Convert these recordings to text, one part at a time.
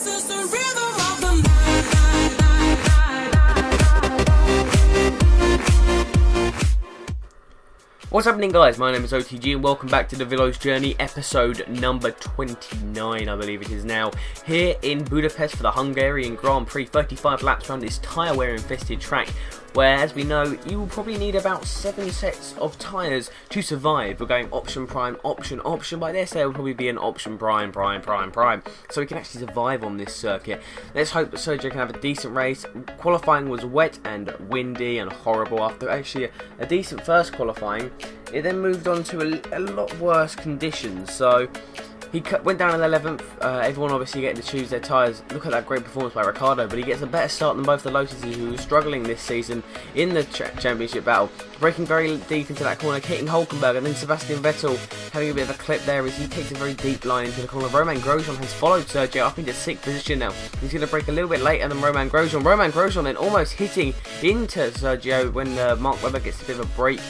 What's happening, guys? My name is OTG and welcome back to Davilo's Journey, episode number 29, I believe it is now, here in Budapest for the Hungarian Grand Prix. 35 laps around this tyre-wear infested track, where, as we know, you will probably need about 7 sets of tyres to survive. We're going option, prime, option, option. By this, there will probably be an option, prime, so we can actually survive on this circuit. Let's hope that Sergio can have a decent race. Qualifying was wet and windy and horrible after actually a decent first qualifying. It then moved on to a lot worse conditions, so he went down in 11th, everyone obviously getting to choose their tyres. Look at that great performance by Ricciardo, but he gets a better start than both the Lotuses who were struggling this season in the championship battle. Breaking very deep into that corner, hitting Hulkenberg, and then Sebastian Vettel having a bit of a clip there as he takes a very deep line into the corner. Romain Grosjean has followed Sergio up into 6th position now. He's going to break a little bit later than Romain Grosjean. Romain Grosjean then almost hitting into Sergio when Mark Webber gets a bit of a break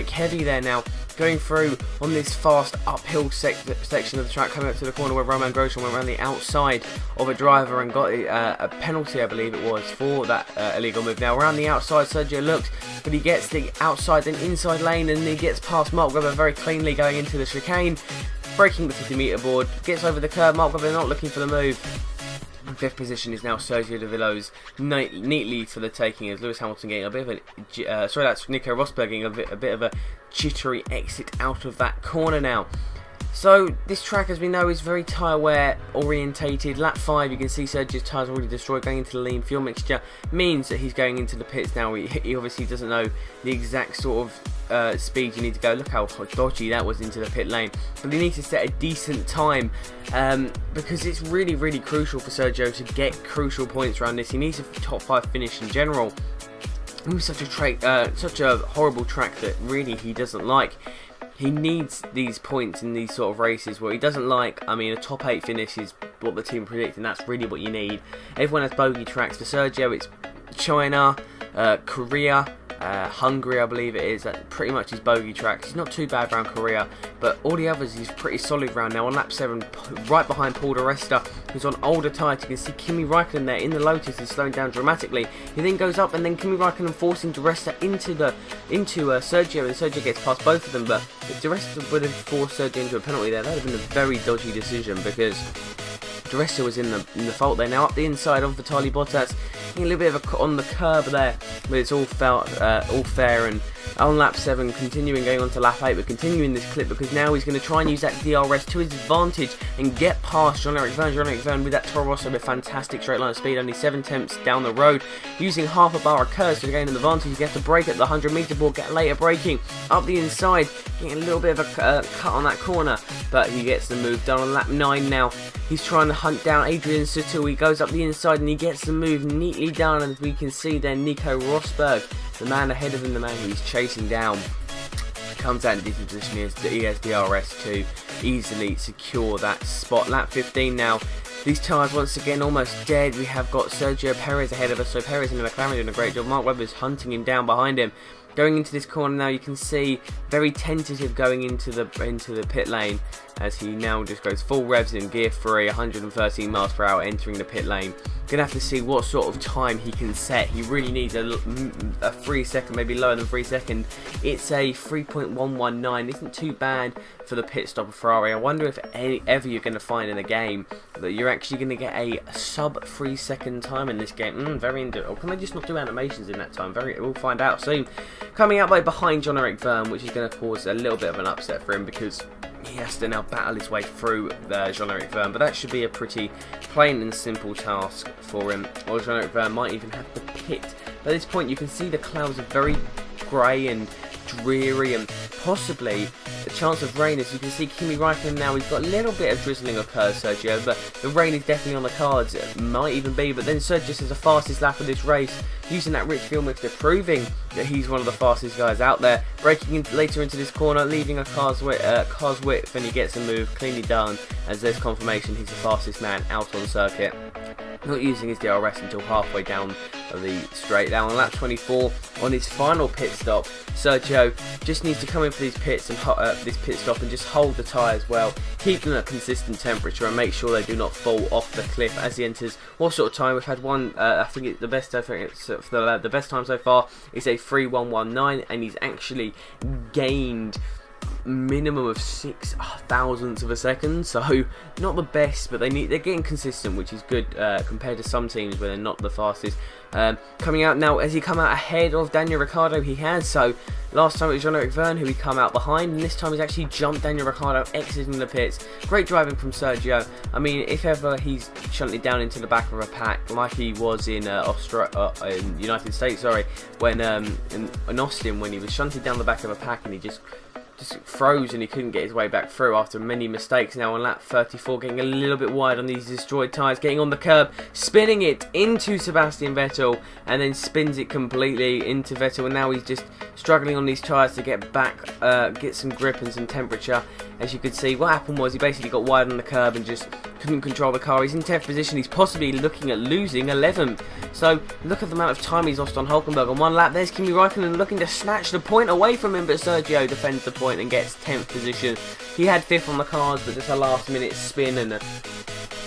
heavy there now. Going through on this fast uphill section of the track, coming up to the corner where Romain Grosjean went around the outside of a driver and got a penalty, I believe it was, for that illegal move. Now around the outside, Sergio looks, but he gets the outside and inside lane, and he gets past Mark Webber very cleanly going into the chicane, breaking the 50-metre board, gets over the curb. Mark Webber not looking for the move. 5th position is now Sergio Davilo's, neatly for the taking, as Lewis Hamilton getting a bit of a, sorry, that's Nico Rosberg getting a bit of a jittery exit out of that corner now. So this track, as we know, is very tyre wear orientated. Lap 5, you can see Sergio's tyres already destroyed. Going into the lean fuel mixture means that he's going into the pits now. He obviously doesn't know the exact sort of speed you need to go. Look how dodgy that was into the pit lane. But he needs to set a decent time because it's really, really crucial for Sergio to get crucial points around this. He needs a top 5 finish in general. It was such a horrible track that really he doesn't like. He needs these points in these sort of races where he doesn't like. I mean, a top 8 finish is what the team predict, and that's really what you need. Everyone has bogey tracks. For Sergio, it's China, Korea, Hungary, I believe it is. That's pretty much his bogey tracks. He's not too bad around Korea, but all the others he's pretty solid round now. On lap 7, right behind Paul di Resta, who's on older tyres. You can see Kimi Raikkonen there in the Lotus is slowing down dramatically. He then goes up, and then Kimi Raikkonen forcing di Resta into Sergio, and Sergio gets past both of them. But if di Resta would have forced Sergio into a penalty there, that would have been a very dodgy decision, because di Resta was in the fault there. Now up the inside of Vitaly Bottas, a little bit of on the curb there, but it's all fair. And on lap 7, continuing going on to lap 8, but continuing this clip because now he's going to try and use that DRS to his advantage and get past Jean-Eric Vergne. Jean-Eric Vergne with that Toro Rosso with fantastic straight line speed, only 7 tenths down the road, using half a bar of curves to gain an advantage. He has to brake at the 100-metre board, get later braking up the inside, getting a little bit of a cut on that corner, but he gets the move done on lap 9 now. He's trying to hunt down Adrian Sutil. He goes up the inside and he gets the move neatly done, and as we can see there, Nico Rosberg, the man ahead of him, the man who he's chasing down, comes out in a decent position. He has DRS to easily secure that spot. Lap 15 now. These tyres once again almost dead. We have got Sergio Perez ahead of us, so Perez and McLaren doing a great job. Mark Webber's hunting him down behind him. Going into this corner now, you can see very tentative going into the pit lane, as he now just goes full revs in gear 3, 113 miles per hour entering the pit lane. Gonna have to see what sort of time he can set. He really needs a 3 second, maybe lower than 3 second. It's a 3.119. Isn't too bad for the pit stop of Ferrari. I wonder if ever you're going to find in a game that you're actually going to get a sub 3 second time in this game. Very interesting. Or can they just not do animations in that time? We'll find out soon. Coming out behind Jean-Eric Vergne, which is going to cause a little bit of an upset for him because he has to now battle his way through Jean-Eric Vergne, but that should be a pretty plain and simple task for him. Or Jean-Eric Vergne might even have to pit. At this point, you can see the clouds are very grey and dreary, and possibly a chance of rain. As you can see, Kimi Raikkonen now, he's got a little bit of drizzling occurs, Sergio, but the rain is definitely on the cards. It might even be, but then Sergio is the fastest lap of this race, using that rich fuel mixture, proving that he's one of the fastest guys out there. Breaking in later into this corner, leaving a car's width, and he gets a move cleanly done, as there's confirmation he's the fastest man out on circuit. not using his DRS until halfway down the straight. Now on lap 24, on his final pit stop, Sergio just needs to come in for these pits and this pit stop and just hold the tyres well, keep them at consistent temperature, and make sure they do not fall off the cliff as he enters. What sort of time? We've had one. I think it's the best. I think it's the best time so far is a 3:119, and he's actually gained minimum of 6 thousandths of a second, so not the best, but they're getting consistent, which is good compared to some teams where they're not the fastest. Coming out now, has he come out ahead of Daniel Ricciardo? He has. So last time it was Jean-Eric Vergne who he come out behind, and this time he's actually jumped Daniel Ricciardo, exiting the pits. Great driving from Sergio. I mean, if ever he's shunted down into the back of a pack like he was in in United States, sorry, when in Austin, when he was shunted down the back of a pack and he just froze and he couldn't get his way back through after many mistakes. Now on lap 34, getting a little bit wide on these destroyed tyres, getting on the curb, spinning it into Sebastian Vettel, and then spins it completely into Vettel, and now he's just struggling on these tyres to get back, get some grip and some temperature. As you could see, what happened was he basically got wide on the curb and just couldn't control the car. He's in 10th position. He's possibly looking at losing 11th. So look at the amount of time he's lost on Hulkenberg on one lap. There's Kimi Räikkönen looking to snatch the point away from him, but Sergio defends the point and gets 10th position. He had 5th on the cards, but just a last minute spin and a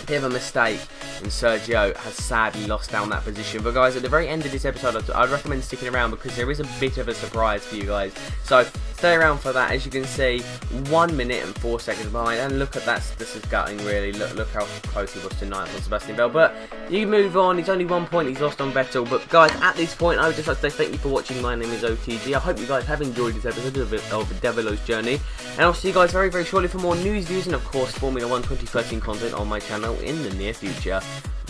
bit of a mistake, and Sergio has sadly lost down that position. But guys, at the very end of this episode, I'd recommend sticking around because there is a bit of a surprise for you guys. So stay around for that. As you can see, 1 minute and 4 seconds behind, and look at that. This is gutting, really. Look how close he was to 9th on Sebastian Vettel. But you move on. It's only 1 point he's lost on Vettel. But guys, at this point, I would just like to say thank you for watching. My name is OTG. I hope you guys have enjoyed this episode of Davilo's journey, and I'll see you guys very, very shortly for more news, views, and of course Formula 1 2013 content on my channel in the near future.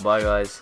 Bye guys.